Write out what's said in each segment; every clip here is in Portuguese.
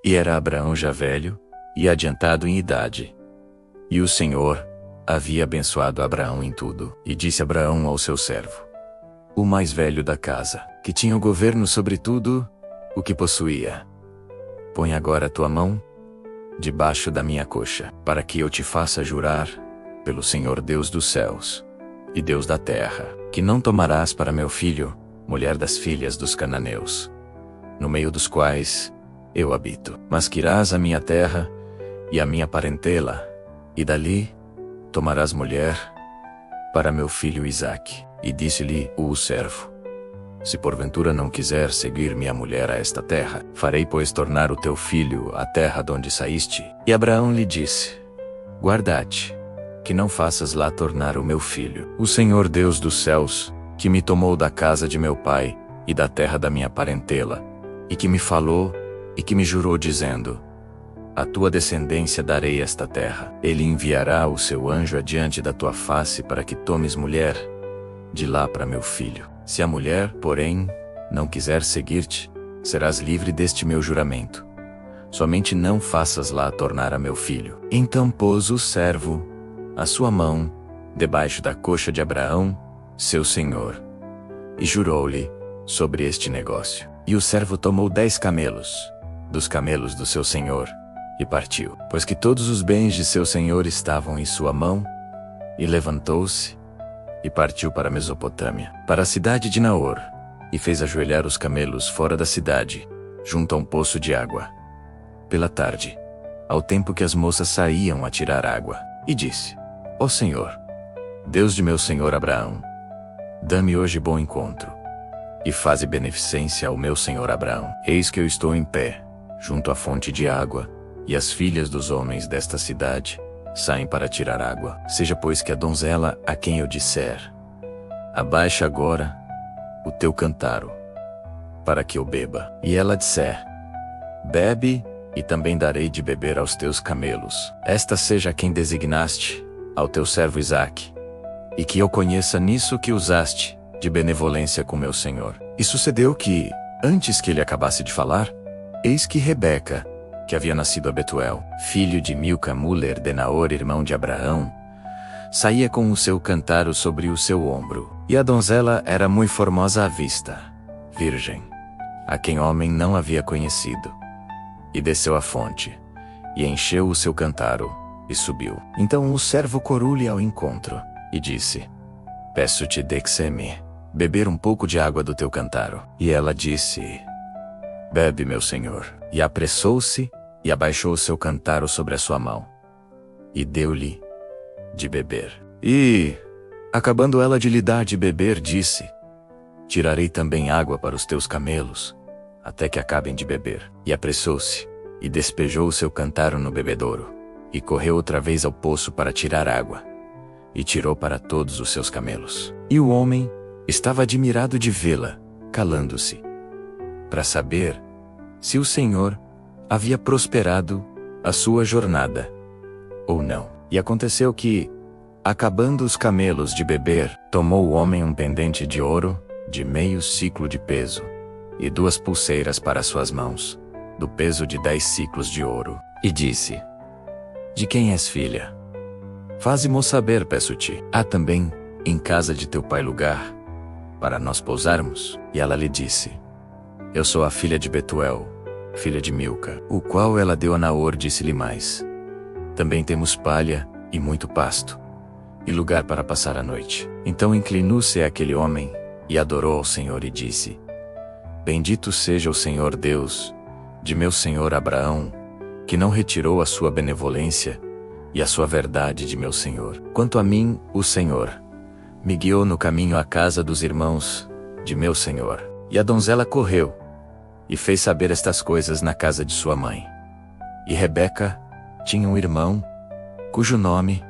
E era Abraão já velho e adiantado em idade. E o Senhor havia abençoado Abraão em tudo. E disse Abraão ao seu servo, o mais velho da casa, que tinha o governo sobre tudo o que possuía: põe agora a tua mão debaixo da minha coxa, para que eu te faça jurar pelo Senhor Deus dos céus e Deus da terra, que não tomarás para meu filho mulher das filhas dos cananeus, no meio dos quais eu habito, mas que irás à minha terra e à minha parentela, e dali tomarás mulher para meu filho Isaque. E disse-lhe o servo, se porventura não quiser seguir minha mulher a esta terra, farei pois tornar o teu filho à terra de onde saíste. E Abraão lhe disse, guarda-te, que não faças lá tornar o meu filho. O Senhor Deus dos céus, que me tomou da casa de meu pai e da terra da minha parentela, e que me falou e que me jurou dizendo, a tua descendência darei esta terra. Ele enviará o seu anjo adiante da tua face para que tomes mulher de lá para meu filho. Se a mulher, porém, não quiser seguir-te, serás livre deste meu juramento. Somente não faças lá tornar a meu filho. Então pôs o servo a sua mão debaixo da coxa de Abraão, seu senhor, e jurou-lhe sobre este negócio. E o servo tomou 10 camelos, dos camelos do seu senhor, e partiu, pois que todos os bens de seu senhor estavam em sua mão, e levantou-se, e partiu para a Mesopotâmia, para a cidade de Naor, e fez ajoelhar os camelos fora da cidade, junto a um poço de água. Pela tarde, ao tempo que as moças saíam a tirar água, e disse, ó Senhor, Deus de meu senhor Abraão, dá-me hoje bom encontro, e faze beneficência ao meu senhor Abraão. Eis que eu estou em pé, junto à fonte de água, e as filhas dos homens desta cidade saem para tirar água. Seja pois que a donzela a quem eu disser, abaixa agora o teu cântaro, para que eu beba. E ela disser, bebe, e também darei de beber aos teus camelos. Esta seja quem designaste ao teu servo Isaque, e que eu conheça nisso que usaste de benevolência com meu senhor. E sucedeu que, antes que ele acabasse de falar, eis que Rebeca, que havia nascido a Betuel, filho de Milca, mulher de Naor, irmão de Abraão, saía com o seu cântaro sobre o seu ombro. E a donzela era muito formosa à vista, virgem, a quem homem não havia conhecido. E desceu à fonte, e encheu o seu cântaro, e subiu. Então o servo correu-lhe ao encontro, e disse, peço-te deixe-me beber um pouco de água do teu cântaro. E ela disse, bebe, meu senhor. E apressou-se, e abaixou o seu cântaro sobre a sua mão, e deu-lhe de beber. E, acabando ela de lhe dar de beber, disse, tirarei também água para os teus camelos, até que acabem de beber. E apressou-se, e despejou o seu cântaro no bebedouro, e correu outra vez ao poço para tirar água, e tirou para todos os seus camelos. E o homem estava admirado de vê-la, calando-se, para saber se o Senhor havia prosperado a sua jornada, ou não. E aconteceu que, acabando os camelos de beber, tomou o homem um pendente de ouro, de meio siclo de peso, e 2 pulseiras para suas mãos, do peso de 10 siclos de ouro, e disse, de quem és filha? Faze-mo saber, peço-te. Há também, em casa de teu pai lugar, para nós pousarmos? E ela lhe disse, eu sou a filha de Betuel, filha de Milca, o qual ela deu a Naor. Disse-lhe mais, também temos palha, e muito pasto, e lugar para passar a noite. Então inclinou-se aquele homem, e adorou ao Senhor e disse, bendito seja o Senhor Deus de meu senhor Abraão, que não retirou a sua benevolência e a sua verdade de meu senhor. Quanto a mim, o Senhor me guiou no caminho à casa dos irmãos de meu senhor. E a donzela correu, e fez saber estas coisas na casa de sua mãe. E Rebeca tinha um irmão, cujo nome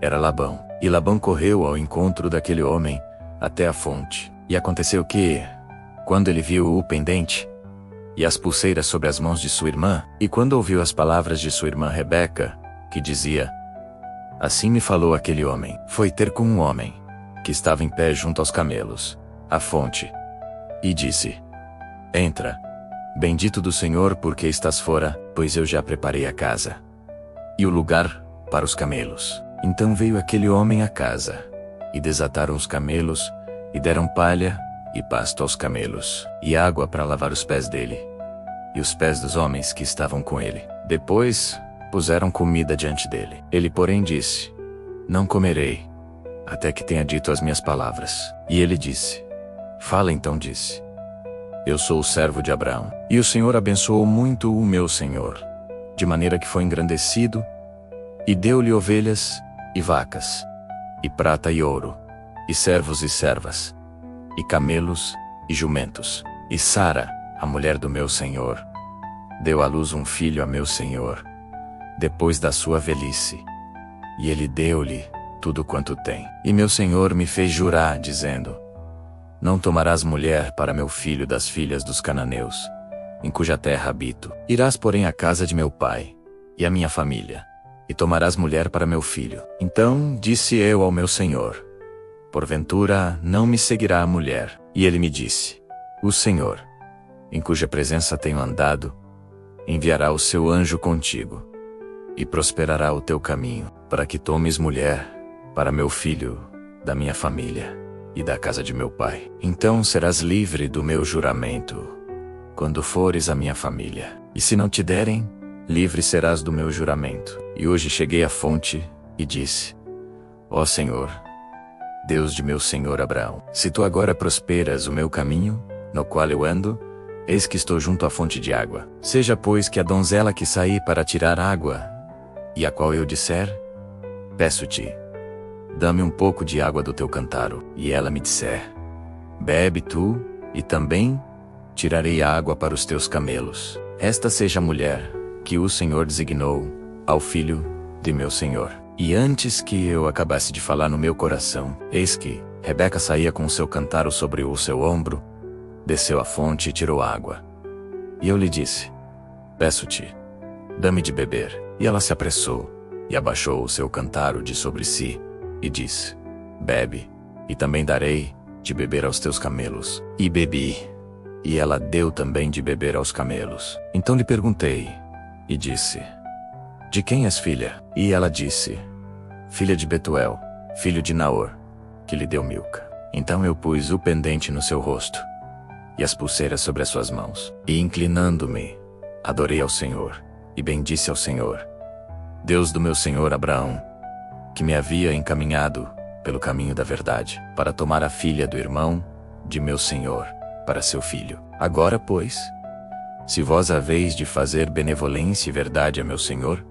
era Labão. E Labão correu ao encontro daquele homem, até a fonte. E aconteceu que, quando ele viu o pendente, e as pulseiras sobre as mãos de sua irmã, e quando ouviu as palavras de sua irmã Rebeca, que dizia, assim me falou aquele homem, foi ter com um homem, que estava em pé junto aos camelos, à fonte, e disse, entra, bendito do Senhor, porque estás fora, pois eu já preparei a casa e o lugar para os camelos. Então veio aquele homem à casa, e desataram os camelos, e deram palha e pasto aos camelos, e água para lavar os pés dele, e os pés dos homens que estavam com ele. Depois puseram comida diante dele. Ele, porém, disse: Não comerei, até que tenha dito as minhas palavras. E ele disse: Fala. Então disse: Eu sou o servo de Abraão. E o Senhor abençoou muito o meu senhor, de maneira que foi engrandecido, e deu-lhe ovelhas e vacas, e prata e ouro, e servos e servas, e camelos e jumentos. E Sara, a mulher do meu senhor, deu à luz um filho a meu senhor, depois da sua velhice, e ele deu-lhe tudo quanto tem. E meu senhor me fez jurar, dizendo: Não tomarás mulher para meu filho das filhas dos cananeus, em cuja terra habito. Irás, porém, à casa de meu pai e à minha família, e tomarás mulher para meu filho. Então disse eu ao meu senhor: Porventura não me seguirá a mulher? E ele me disse: O Senhor, em cuja presença tenho andado, enviará o seu anjo contigo, e prosperará o teu caminho, para que tomes mulher para meu filho da minha família e da casa de meu pai. Então serás livre do meu juramento, quando fores à minha família. E se não te derem, livre serás do meu juramento. E hoje cheguei à fonte, e disse: Ó Senhor, Deus de meu senhor Abraão, se tu agora prosperas o meu caminho, no qual eu ando, eis que estou junto à fonte de água. Seja, pois, que a donzela que saí para tirar água, e a qual eu disser: Peço-te, dá-me um pouco de água do teu cântaro, e ela me disser: Bebe tu, e também tirarei água para os teus camelos. Esta seja a mulher que o Senhor designou ao filho de meu senhor. E antes que eu acabasse de falar no meu coração, eis que Rebeca saía com o seu cântaro sobre o seu ombro, desceu à fonte e tirou água. E eu lhe disse: Peço-te, dá-me de beber. E ela se apressou, e abaixou o seu cântaro de sobre si, e disse: Bebe, e também darei de beber aos teus camelos. E bebi, e ela deu também de beber aos camelos. Então lhe perguntei, e disse: De quem és filha? E ela disse: Filha de Betuel, filho de Naor, que lhe deu Milca. Então eu pus o pendente no seu rosto, e as pulseiras sobre as suas mãos. E inclinando-me, adorei ao Senhor, e bendisse ao Senhor, Deus do meu senhor Abraão, que me havia encaminhado pelo caminho da verdade, para tomar a filha do irmão de meu senhor para seu filho. Agora, pois, se vós haveis de fazer benevolência e verdade a meu senhor,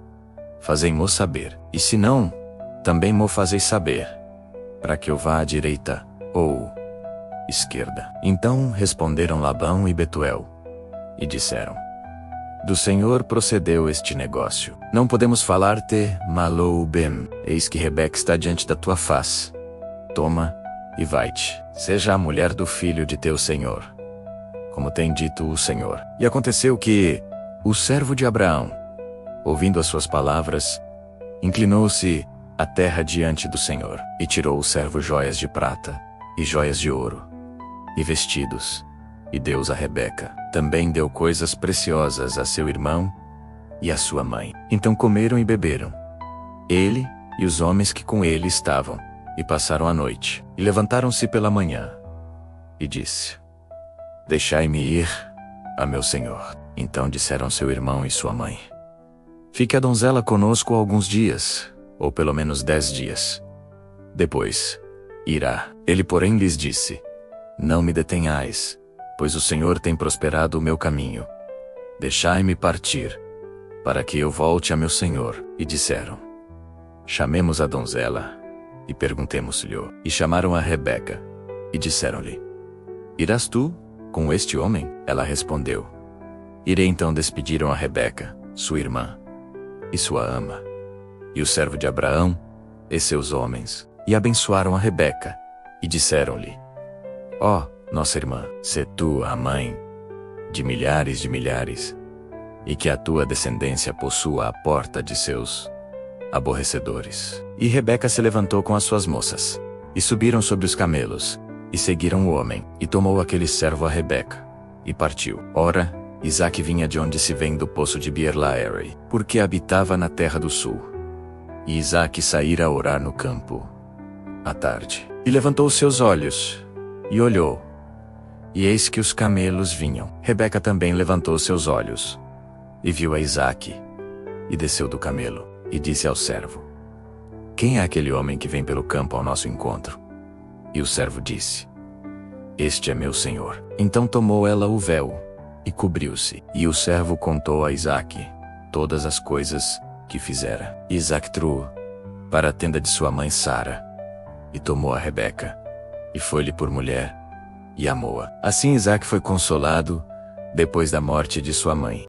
fazei-mo saber. E se não, também mo fazeis saber, para que eu vá à direita ou esquerda. Então responderam Labão e Betuel, e disseram: Do Senhor procedeu este negócio. Não podemos falar-te malou bem. Eis que Rebeca está diante da tua face. Toma, e vai-te. Seja a mulher do filho de teu senhor, como tem dito o Senhor. E aconteceu que o servo de Abraão, ouvindo as suas palavras, inclinou-se à terra diante do Senhor, e tirou o servo joias de prata, e joias de ouro, e vestidos, e deu-os a Rebeca. Também deu coisas preciosas a seu irmão e a sua mãe. Então comeram e beberam, ele e os homens que com ele estavam, e passaram a noite. E levantaram-se pela manhã, e disse: Deixai-me ir a meu senhor. Então disseram seu irmão e sua mãe: Fique a donzela conosco alguns dias, ou pelo menos 10 dias. Depois irá. Ele, porém, lhes disse: Não me detenhais, pois o Senhor tem prosperado o meu caminho. Deixai-me partir, para que eu volte a meu senhor. E disseram: Chamemos a donzela, e perguntemos-lhe. E chamaram a Rebeca, e disseram-lhe: Irás tu com este homem? Ela respondeu: Irei. Então despediram a Rebeca, sua irmã, e sua ama, e o servo de Abraão, e seus homens, e abençoaram a Rebeca, e disseram-lhe: Ó, nossa irmã, sê tu a mãe de milhares, e que a tua descendência possua a porta de seus aborrecedores. E Rebeca se levantou com as suas moças, e subiram sobre os camelos, e seguiram o homem, e tomou aquele servo a Rebeca, e partiu. Ora, Isaque vinha de onde se vem do poço de Beer-Lahai, porque habitava na terra do sul. E Isaque saíra a orar no campo, à tarde. E levantou seus olhos, e olhou. E eis que os camelos vinham. Rebeca também levantou seus olhos, e viu a Isaque, e desceu do camelo, e disse ao servo: Quem é aquele homem que vem pelo campo ao nosso encontro? E o servo disse: Este é meu senhor. Então tomou ela o véu, e cobriu-se. E o servo contou a Isaque todas as coisas que fizera. E Isaque trouxe para a tenda de sua mãe Sara, e tomou a Rebeca, e foi-lhe por mulher, e amou-a. Assim Isaque foi consolado, depois da morte de sua mãe.